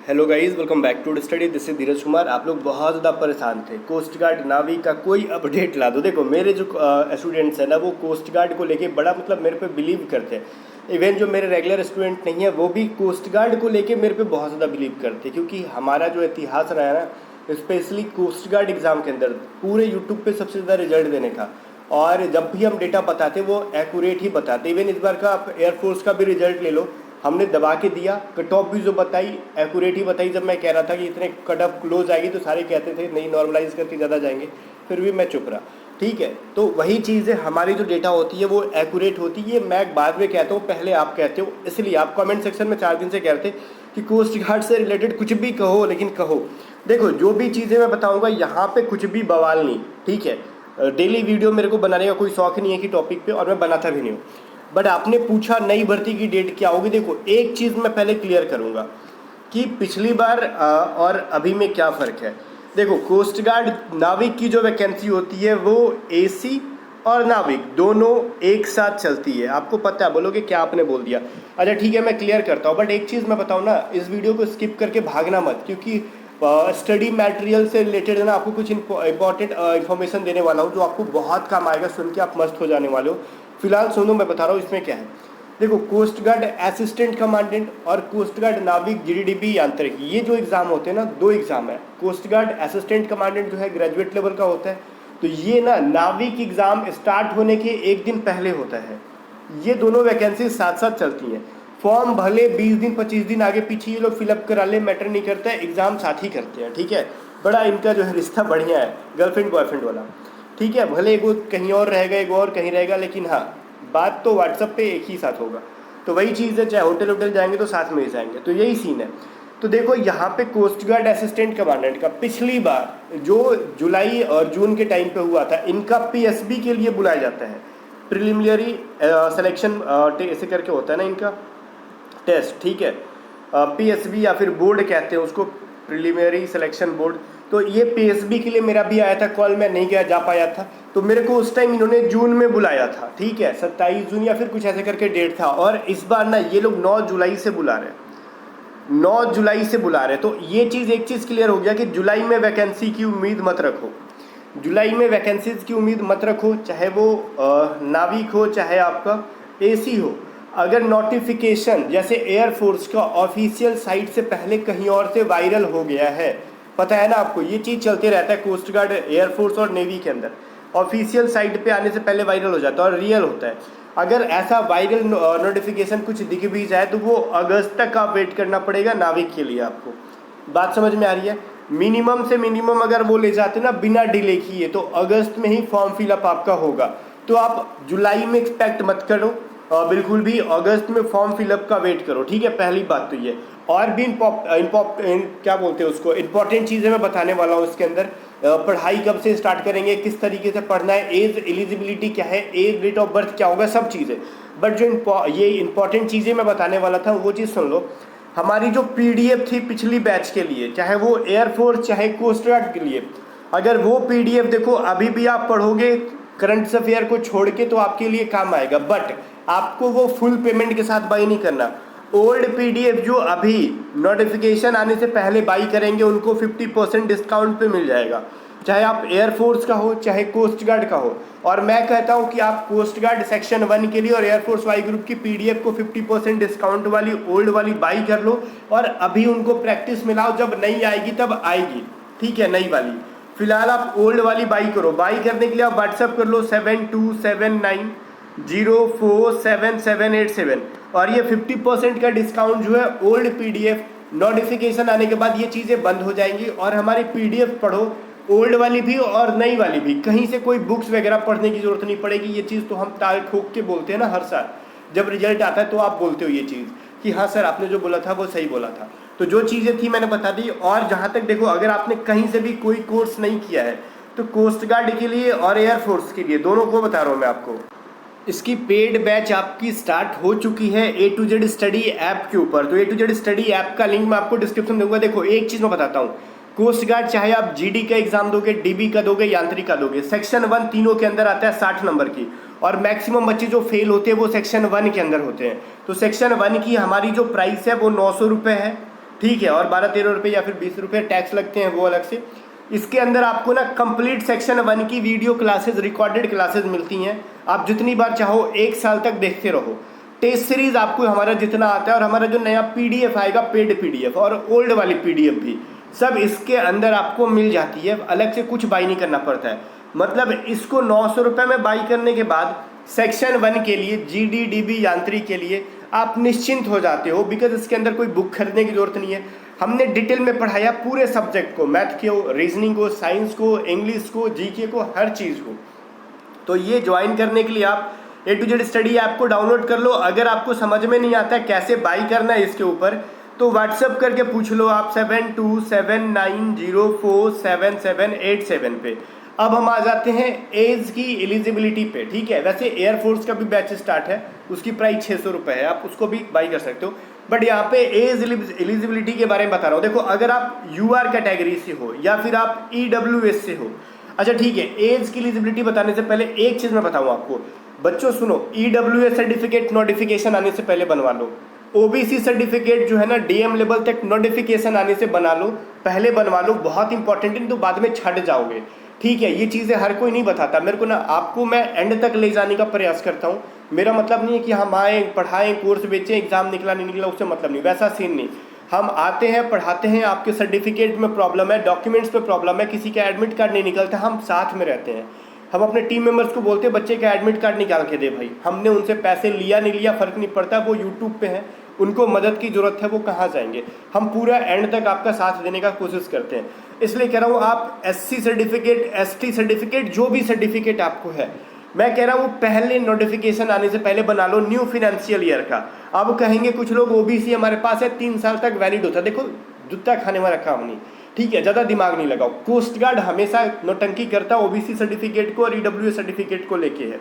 Hello guys, welcome back to study. This is Dheeraj Kumar. आप लोग बहुत ज़्यादा परेशान थे, कोस्ट गार्ड नावी का कोई अपडेट ला दो। देखो मेरे जो स्टूडेंट्स हैं ना, वो कोस्ट गार्ड को लेके बड़ा मेरे पे बिलीव करते हैं। इवन जो मेरे रेगुलर स्टूडेंट नहीं है वो भी कोस्ट गार्ड को लेके मेरे पे बहुत ज़्यादा बिलीव करते हैं, क्योंकि हमारा जो इतिहास रहा है ना, स्पेशली कोस्ट गार्ड एग्ज़ाम के अंदर पूरे यूट्यूब पे सबसे ज़्यादा रिजल्ट देने का। और जब भी हम डेटा बताते वो एक्यूरेट ही बताते। इवन इस बार का आप एयरफोर्स का भी रिजल्ट ले लो, हमने दबा के दिया, कट ऑफ भी जो बताई एक्यूरेट ही बताई। जब मैं कह रहा था कि इतने कट ऑफ क्लोज आएगी तो सारे कहते थे नहीं नॉर्मलाइज करके ज़्यादा जाएंगे, फिर भी मैं चुप रहा। ठीक है, तो वही चीज़ है, हमारी जो डेटा होती है वो एक्यूरेट होती है। मैं बाद में कहता हूँ, पहले आप कहते हो। इसलिए आप कमेंट सेक्शन में 4 दिन से कह रहे थे कि कोस्ट गार्ड से रिलेटेड कुछ भी कहो, लेकिन कहो। देखो जो भी चीज़ें मैं बताऊँगा यहाँ पर कुछ भी बवाल नहीं, ठीक है। डेली वीडियो मेरे को बनाने का कोई शौक नहीं है कि टॉपिक पे, और मैं बनाता भी नहीं हूँ। बट आपने पूछा नई भर्ती की डेट क्या होगी। देखो एक चीज़ मैं पहले क्लियर करूँगा कि पिछली बार और अभी में क्या फ़र्क है। देखो कोस्ट गार्ड नाविक की जो वैकेंसी होती है वो एसी और नाविक दोनों एक साथ चलती है। आपको पता है, बोलोगे क्या आपने बोल दिया। अच्छा ठीक है, मैं क्लियर करता हूँ। बट एक चीज़ मैं बताऊँ ना, इस वीडियो को स्किप करके भागना मत, क्योंकि स्टडी मटेरियल से रिलेटेड है ना, आपको कुछ इंपॉर्टेंट इन्फॉर्मेशन देने वाला हूँ जो आपको बहुत काम आएगा। सुन के आप मस्त हो जाने वाले हो। फिलहाल सुनो, मैं बता रहा हूँ इसमें क्या है। देखो कोस्ट गार्ड असिस्टेंट कमांडेंट और कोस्ट गार्ड नाविक जीडीडीबी यांत्रिक, ये जो एग्ज़ाम होते हैं ना, 2 एग्ज़ाम है। कोस्ट गार्ड असिस्टेंट कमांडेंट जो है ग्रेजुएट लेवल का होता है, तो ये ना नाविक एग्ज़ाम स्टार्ट होने के 1 दिन पहले होता है। ये दोनों वैकेंसी साथ साथ चलती हैं। फॉर्म भले 20 दिन 25 दिन आगे पीछे ये लोग फिलअप करा ले, मैटर नहीं करता है, एग्ज़ाम साथ ही करते हैं। ठीक है, बड़ा इनका जो है रिश्ता बढ़िया है, गर्लफ्रेंड बॉयफ्रेंड वाला। ठीक है, भले एगो कहीं और रहेगा, एगो और कहीं रहेगा, लेकिन हाँ बात तो व्हाट्सअप पे एक ही साथ होगा। तो वही चीज़ है, चाहे होटल होटल जाएंगे तो साथ में ही जाएंगे, तो यही सीन है। तो देखो यहाँ पे कोस्ट गार्ड असिस्टेंट कमांडेंट का पिछली बार जो जुलाई और जून के टाइम पे हुआ था, इनका पीएसबी के लिए बुलाया जाता है। प्रिलिमिनरी सिलेक्शन ऐसे करके होता है ना इनका टेस्ट। ठीक है, पीएसबी या फिर बोर्ड कहते हैं उसको, प्रिलिमिनरी सिलेक्शन बोर्ड। तो ये पीएसबी के लिए मेरा भी आया था कॉल, मैं नहीं गया, जा पाया था। तो मेरे को उस टाइम इन्होंने जून में बुलाया था। ठीक है, 27 जून या फिर कुछ ऐसे करके डेट था। और इस बार ना ये लोग 9 जुलाई से बुला रहे हैं, 9 जुलाई से बुला रहे हैं। तो ये चीज़, एक चीज़ क्लियर हो गया कि जुलाई में वैकेंसी की उम्मीद मत रखो। जुलाई में वैकेंसीज की उम्मीद मत रखो, चाहे वो नाविक हो चाहे आपका एसी हो। अगर नोटिफिकेशन जैसे एयरफोर्स का ऑफिशियल साइट से पहले कहीं और से वायरल हो गया है, पता है ना आपको, ये चीज़ चलते रहता है कोस्ट गार्ड, एयरफोर्स और नेवी के अंदर। ऑफिशियल साइट पे आने से पहले वायरल हो जाता है और रियल होता है। अगर ऐसा वायरल नोटिफिकेशन कुछ दिख भी जाए तो वो अगस्त तक आप वेट करना पड़ेगा नाविक के लिए। आपको बात समझ में आ रही है। मिनिमम से मिनिमम अगर वो ले जाते ना बिना डिले किए, तो अगस्त में ही फॉर्म फिलअप आपका होगा। तो आप जुलाई में एक्सपेक्ट मत करो, बिल्कुल भी अगस्त में फॉर्म फिलअप का वेट करो। ठीक है, पहली बात तो ये। और भी क्या बोलते हैं उसको, इंपॉर्टेंट चीज़ें मैं बताने वाला हूँ इसके अंदर। पढ़ाई कब से स्टार्ट करेंगे, किस तरीके से पढ़ना है, एज एलिजिबिलिटी क्या है, एज डेट ऑफ बर्थ क्या होगा, सब चीज़ें। बट जो ये इंपॉर्टेंट चीज़ें मैं बताने वाला था वो चीज़ सुन लो। हमारी जो पीडीएफ थी पिछली बैच के लिए, चाहे वो एयरफोर्स चाहे कोस्ट गार्ड के लिए, अगर वो पीडीएफ देखो अभी भी आप पढ़ोगे करंट अफेयर को छोड़ के तो आपके लिए काम आएगा। बट आपको वो फुल पेमेंट के साथ बाई नहीं करना। ओल्ड पीडीएफ जो अभी नोटिफिकेशन आने से पहले बाई करेंगे उनको 50% डिस्काउंट पे मिल जाएगा, चाहे आप एयरफोर्स का हो चाहे कोस्ट गार्ड का हो। और मैं कहता हूं कि आप कोस्ट गार्ड सेक्शन 1 के लिए और एयरफोर्स वाई ग्रुप की पीडीएफ को 50% डिस्काउंट वाली ओल्ड वाली बाई कर लो और अभी उनको प्रैक्टिस में लाओ। जब नई आएगी तब आएगी, ठीक है, नई वाली। फिलहाल आप ओल्ड वाली बाई करो। बाई करने के लिए आप व्हाट्सअप कर लो 7279047787, और ये 50% का डिस्काउंट जो है ओल्ड पीडीएफ नोटिफिकेशन आने के बाद ये चीज़ें बंद हो जाएंगी। और हमारी पीडीएफ पढ़ो, ओल्ड वाली भी और नई वाली भी। कहीं से कोई बुक्स वगैरह पढ़ने की जरूरत नहीं पड़ेगी। ये चीज़ तो हम ताल ठोक के बोलते हैं ना हर साल, जब रिजल्ट आता है तो आप बोलते हो ये चीज़ कि हाँ सर आपने जो बोला था वो सही बोला था। तो जो चीज़ें थी मैंने बता दी। और जहाँ तक देखो, अगर आपने कहीं से भी कोई कोर्स नहीं किया है तो कोस्ट गार्ड के लिए और एयरफोर्स के लिए, दोनों को बता रहा हूँ मैं आपको, इसकी पेड बैच आपकी स्टार्ट हो चुकी है A to Z study app के ऊपर। तो A to Z study app का लिंक मैं आपको डिस्क्रिप्शन दूंगा। देखो एक चीज़ मैं बताता हूँ, कोस्ट गार्ड चाहे आप जीडी का एग्जाम दोगे, डीबी का दोगे, यांत्रिक का दोगे, सेक्शन 1 तीनों के अंदर आता है 60 नंबर की। और मैक्सिमम बच्चे जो फेल होते हैं वो सेक्शन 1 के अंदर होते हैं। तो सेक्शन 1 की हमारी जो प्राइस है वो 900 रुपये है। ठीक है, और 12-13 रुपये या फिर 20 रुपये टैक्स लगते हैं, वो अलग से। इसके अंदर आपको ना कंप्लीट सेक्शन 1 की वीडियो क्लासेस, रिकॉर्डेड क्लासेस मिलती हैं। आप जितनी बार चाहो 1 साल तक देखते रहो। टेस्ट सीरीज आपको हमारा जितना आता है, और हमारा जो नया पीडीएफ आएगा, पेड पीडीएफ और ओल्ड वाली पीडीएफ भी, सब इसके अंदर आपको मिल जाती है। अलग से कुछ बाई नहीं करना पड़ता है। मतलब इसको 900 रुपये में बाई करने के बाद सेक्शन 1 के लिए, जीडी डीबी यांत्रिक के लिए आप निश्चिंत हो जाते हो, बिकॉज इसके अंदर कोई बुक खरीदने की जरूरत नहीं है। हमने डिटेल में पढ़ाया पूरे सब्जेक्ट को, मैथ को, रीजनिंग को, साइंस को, इंग्लिश को, जीके को, हर चीज़ को। तो ये ज्वाइन करने के लिए आप A to Z study app को डाउनलोड कर लो। अगर आपको समझ में नहीं आता है कैसे बाई करना है इसके ऊपर, तो व्हाट्सअप करके पूछ लो आप 7279047787 पे। अब हम आ जाते हैं एज की एलिजिबिलिटी पे, ठीक है। वैसे एयरफोर्स का भी बैच स्टार्ट है, उसकी प्राइस 600 रुपये है, आप उसको भी बाई कर सकते हो। बट यहाँ पे एज एलिजिबिलिटी के बारे में बता रहा हूँ। देखो, अगर आप UR कैटेगरी से हो या फिर आप EWS से हो, अच्छा ठीक है, एज की एलिजिबिलिटी बताने से पहले एक चीज़ मैं बताऊँ आपको। बच्चों सुनो, EWS सर्टिफिकेट नोटिफिकेशन आने से पहले बनवा लो। OBC सर्टिफिकेट जो है ना, DM लेवल तक नोटिफिकेशन आने से बना लो, पहले बनवा लो, बहुत इंपॉर्टेंट है, तो बाद में छट जाओगे, ठीक है। ये चीज़ें हर कोई नहीं बताता मेरे को ना, आपको मैं एंड तक ले जाने का प्रयास करता हूँ। मेरा मतलब नहीं है कि हम आए, पढ़ाएं, कोर्स बेचें, एग्जाम निकला नहीं निकला उससे मतलब नहीं, वैसा सीन नहीं। हम आते हैं, पढ़ाते हैं, आपके सर्टिफिकेट में प्रॉब्लम है, डॉक्यूमेंट्स में प्रॉब्लम है, किसी का एडमिट कार्ड नहीं निकलता, हम साथ में रहते हैं। हम अपने टीम मेंबर्स को बोलते हैं बच्चे का एडमिट कार्ड निकाल के दे भाई। हमने उनसे पैसे लिया नहीं लिया फर्क नहीं पड़ता, वो यूट्यूब पे है, उनको मदद की जरूरत है, वो कहाँ जाएंगे। हम पूरा एंड तक आपका साथ देने का कोशिश करते हैं। इसलिए कह रहा हूँ, आप SC सर्टिफिकेट, ST सर्टिफिकेट, जो भी सर्टिफिकेट आपको है, मैं कह रहा हूँ पहले नोटिफिकेशन आने से पहले बना लो, न्यू फिनेंशियल ईयर का। अब कहेंगे कुछ लोग OBC हमारे पास है, 3 साल तक वैलिड होता है। देखो, जूता खाने वाला काम नहीं, ठीक है, ज़्यादा दिमाग नहीं लगाओ। कोस्ट गार्ड हमेशा नौटंकी करता OBC सर्टिफिकेट को और EWS सर्टिफिकेट को लेके है।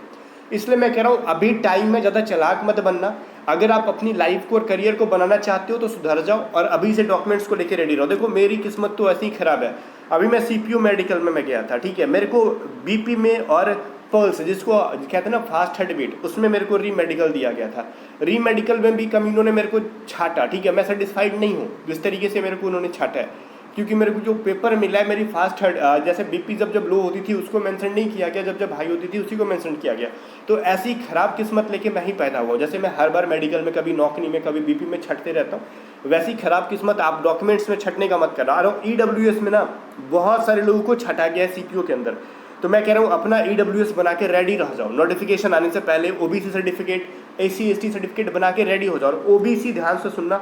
इसलिए मैं कह रहा हूँ अभी टाइम में ज़्यादा चालाक मत बनना। अगर आप अपनी लाइफ को और करियर को बनाना चाहते हो तो सुधर जाओ और अभी से डॉक्यूमेंट्स को लेके रेडी रहो। देखो, मेरी किस्मत तो ऐसी ही खराब है। अभी मैं CPO मेडिकल में मैं गया था, ठीक है, मेरे को BP में और पल्स, जिसको कहते हैं ना फास्ट हार्ट बीट, उसमें मेरे को री मेडिकल दिया गया था। री मेडिकल में भी कमीनों ने मेरे को छाटा, ठीक है, मैं सेटिस्फाइड नहीं हूँ जिस तरीके से मेरे को उन्होंने छाटा है। क्योंकि मेरे को जो पेपर मिला है, मेरी फास्ट हार्ट, जैसे BP जब लो होती थी उसको मेंशन नहीं किया गया, जब हाई होती थी उसी को मेंशन किया गया। तो ऐसी खराब किस्मत लेके मैं ही पैदा हुआ। जैसे मैं हर बार मेडिकल में, कभी नौकरी में, कभी BP में छटते रहता हूँ, वैसी खराब किस्मत आप डॉक्यूमेंट्स में छटने का मत करना। और EWS में ना बहुत सारे लोगों को छटा गया है CPO के अंदर। तो मैं कह रहा हूँ अपना EWS बना के रेडी रह जाओ। नोटिफिकेशन आने से पहले OBC certificate, SC ST certificate बना के रेडी हो जाओ। और OBC ध्यान से सुनना,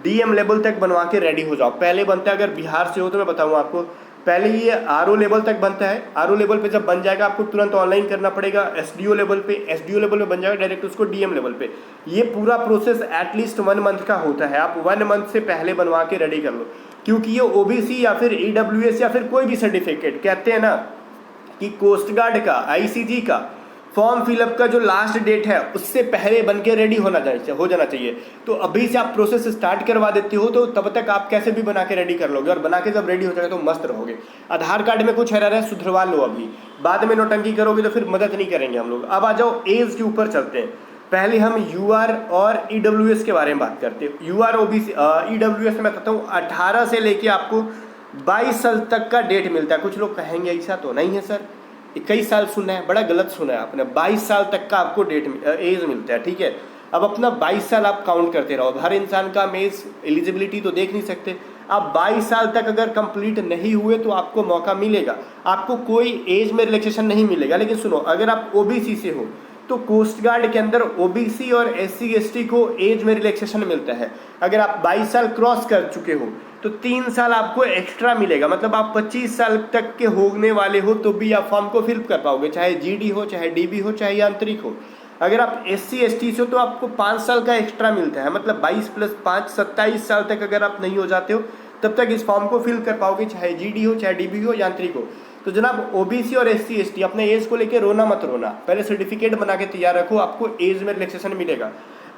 DM लेवल तक बनवा के रेडी हो जाओ। पहले बनता है, अगर बिहार से हो तो मैं बताऊँ आपको, पहले ये RO लेवल तक बनता है। RO लेवल पे जब बन जाएगा आपको तुरंत ऑनलाइन करना पड़ेगा SDO लेवल पे, SDO लेवल पे बन जाएगा डायरेक्ट उसको DM लेवल पे। ये पूरा प्रोसेस एटलीस्ट 1 मंथ का होता है। आप 1 मंथ से पहले बनवा के रेडी कर लो, क्योंकि ये OBC या फिर EWS या फिर कोई भी सर्टिफिकेट, कहते हैं ना कि कोस्ट गार्ड का, ICG का फॉर्म फिलअप का जो लास्ट डेट है उससे पहले बन के रेडी हो जाना चाहिए। तो अभी से आप प्रोसेस स्टार्ट करवा देते हो तो तब तक आप कैसे भी बना के रेडी कर लोगे, और बना के जब रेडी हो जाएगा तो मस्त रहोगे। आधार कार्ड में कुछ एरर है, सुधरवा लो अभी, बाद में नौटंकी करोगे तो फिर मदद नहीं करेंगे हम लोग। अब आ जाओ एज के ऊपर चलते हैं। पहले हम UR और EWS के बारे में बात करते हैं। UR OBC EWS में बताता हूँ 18 से लेके आपको 22 साल तक का डेट मिलता है। कुछ लोग कहेंगे ऐसा तो नहीं है सर, 21 साल सुना है, बड़ा गलत सुना है आपने। 22 साल तक का आपको एज मिलता है, ठीक है। अब अपना 22 साल आप काउंट करते रहो। हर इंसान का एज एलिजिबिलिटी तो देख नहीं सकते। आप 22 साल तक अगर कंप्लीट नहीं हुए तो आपको मौका मिलेगा, आपको कोई एज में रिलैक्सेशन नहीं मिलेगा। लेकिन सुनो, अगर आप OBC से हो तो कोस्ट गार्ड के अंदर OBC और SC ST को एज में रिलैक्सेशन मिलता है। अगर आप 22 साल क्रॉस कर चुके हो तो 3 साल आपको एक्स्ट्रा मिलेगा। मतलब आप 25 साल तक के होने वाले हो तो भी आप फॉर्म को फिल कर पाओगे, चाहे GD हो, चाहे DB हो, चाहे यांत्रिक हो। अगर आप SC ST से हो तो आपको 5 साल का एक्स्ट्रा मिलता है। मतलब 22 + 5 27 साल तक अगर आप नहीं हो जाते हो तब तक इस फॉर्म को फिल कर पाओगे, चाहे GD हो, चाहे DB हो, यांत्रिक हो। तो जनाब OBC और SC ST अपने एज को लेके रोना मत रोना, पहले सर्टिफिकेट बना के तैयार रखो, आपको एज में रिलैक्सेशन मिलेगा।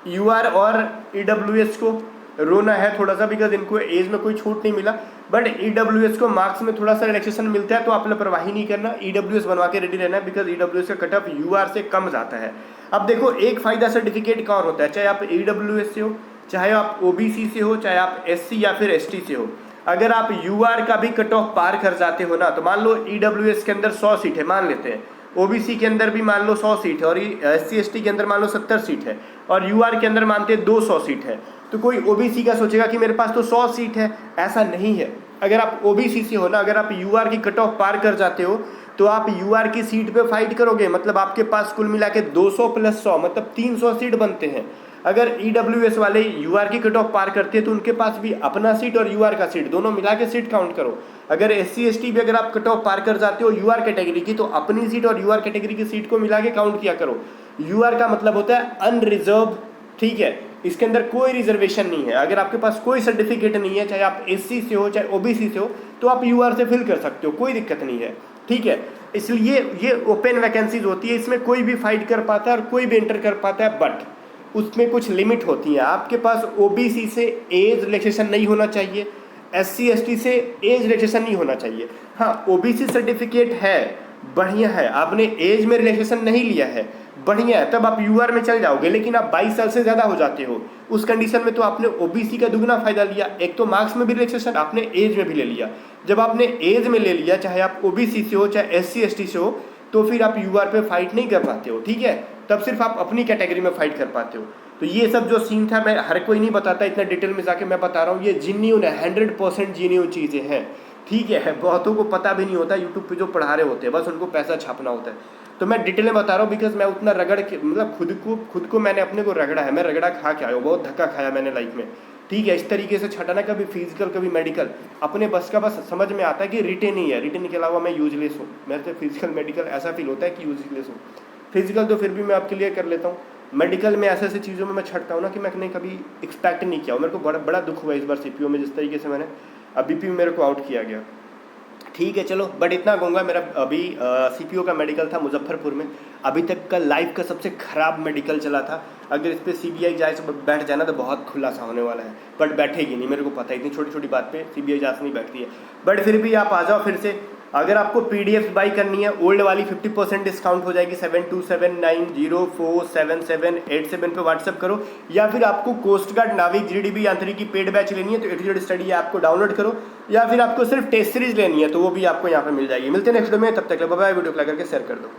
UR और EWS को रोना है थोड़ा सा, बिकॉज इनको एज में कोई छूट नहीं मिला, बट EWS को मार्क्स में थोड़ा सा रिलैक्सेशन मिलता है। तो आप लापरवाही नहीं करना, EWS बनवा के रेडी रहना है, बिकॉज EWS का कट ऑफ UR से कम जाता है। अब देखो, एक फ़ायदा सर्टिफिकेट का और होता है, चाहे आप EWS से हो, चाहे आप ओबीसी से हो, चाहे आप एससी या फिर एसटी से हो, अगर आप यूआर का भी कट ऑफ पार कर जाते हो ना, तो मान लो ईडब्ल्यूएस के अंदर 100 सीट है मान लेते हैं, ओबीसी के अंदर भी मान लो 100 सीट है, और एससी एसटी के अंदर मान लो 70 सीट है, और यूआर के अंदर मानते हैं 200 सीट है, तो कोई ओबीसी का सोचेगा कि मेरे पास तो 100 सीट है। ऐसा नहीं है। अगर आप ओबीसी से हो ना, अगर आप यूआर की कट ऑफ पार कर जाते हो तो आप यूआर की सीट पे फाइट करोगे, मतलब आपके पास कुल मिला के 200 प्लस 100 मतलब 300 सीट बनते हैं। अगर ईडब्ल्यूएस वाले यूआर की कट ऑफ पार करते हैं तो उनके पास भी अपना सीट और यूआर का सीट दोनों मिला के सीट काउंट करो। अगर एससी एसटी भी अगर आप कट ऑफ पार कर जाते हो यूआर कैटेगरी की, तो अपनी सीट और यूआर कैटेगरी की सीट को मिला के काउंट किया करो। यूआर का मतलब होता है अनरिजर्व, ठीक है, इसके अंदर कोई रिजर्वेशन नहीं है। अगर आपके पास कोई सर्टिफिकेट नहीं है, चाहे आप एससी से हो चाहे ओबीसी से हो, तो आप यूआर से फिल कर सकते हो, कोई दिक्कत नहीं है, ठीक है। इसलिए ये ओपन वैकेंसीज होती है, इसमें कोई भी फाइट कर पाता है और कोई भी एंटर कर पाता है, बट उसमें कुछ लिमिट होती है। आपके पास ओबीसी से एज रिलैक्सेशन नहीं होना चाहिए, एससी एसटी से एज रिलैक्सेशन नहीं होना चाहिए। हाँ, ओबीसी सर्टिफिकेट है, बढ़िया है, आपने एज में रिलैक्सेशन नहीं लिया है, बढ़िया है, तब आप यूआर में चल जाओगे। लेकिन आप 22 साल से ज़्यादा हो जाते हो, उस कंडीशन में तो आपने ओबीसी का दुगना फायदा लिया। एक तो मार्क्स में भी रिलैक्सेशन, आपने एज में भी ले लिया। जब आपने एज में ले लिया, चाहे आप ओबीसी से हो चाहे एससी एसटी से हो, तो फिर आप यूआर पे फाइट नहीं कर पाते हो, ठीक है। तब सिर्फ आप अपनी कैटेगरी में फाइट कर पाते हो। तो ये सब जो सीन था, मैं हर कोई नहीं बताता इतना डिटेल में जाके, मैं बता रहा हूँ, ये जेन्युइन है, 100% जेन्युइन चीज़ें हैं, ठीक है। बहुतों को पता भी नहीं होता, यूट्यूब पे जो पढ़ा रहे होते हैं, बस उनको पैसा छापना होता है। तो मैं डिटेल में बता रहा हूँ, बिकॉज मैं उतना रगड़ के, मतलब खुद को मैंने अपने को रगड़ा है, मैं रगड़ा खा के आया हूँ, बहुत धक्का खाया मैंने लाइफ में, ठीक है। इस तरीके से छटाना, कभी फिजिकल कभी मेडिकल, अपने बस का बस समझ में आता है कि रिटेन ही है, रिटेन के अलावा मैं यूजलेस हूँ। मेरे से फिजिकल मेडिकल ऐसा फील होता है कि यूजलेस हूँ। फिजिकल तो फिर भी मैं आपके लिए कर लेता हूँ, मेडिकल में ऐसे ऐसे चीज़ों में मैं छटता हूँ ना कि मैंने कभी एक्सपेक्ट नहीं किया हो। मेरे को बड़ा दुख हुआ इस बार सीपीओ में, जिस तरीके से मैंने बीपी में मेरे को आउट किया गया, ठीक है। चलो, बट इतना कहूँगा, मेरा अभी सीपीओ का मेडिकल था मुजफ्फरपुर में, अभी तक का लाइफ का सबसे ख़राब मेडिकल चला था। अगर इस पर सीबीआई जाए से बैठ जाना तो बहुत खुलासा होने वाला है, बट बैठेगी नहीं, मेरे को पता है, इतनी छोटी छोटी बात पे सीबीआई जांच नहीं बैठती है। बट फिर भी आप आ जाओ फिर से। अगर आपको पीडीएफ बाई करनी है, ओल्ड वाली 50% डिस्काउंट हो जाएगी, 7279047787 पे व्हाट्सअप करो, या फिर आपको कोस्ट गार्ड नाविक जीडीबी यांत्रिकी की पेड बैच लेनी है तो एटीट्यूड स्टडी ऐप को डाउनलोड करो, या फिर आपको सिर्फ टेस्ट सीरीज लेनी है तो वो भी आपको यहाँ पे मिल जाएगी। मिलते हैं नेक्स्ट वीडियो में, तब तक बाय बाय। वीडियो को लाइक करके शेयर कर दो।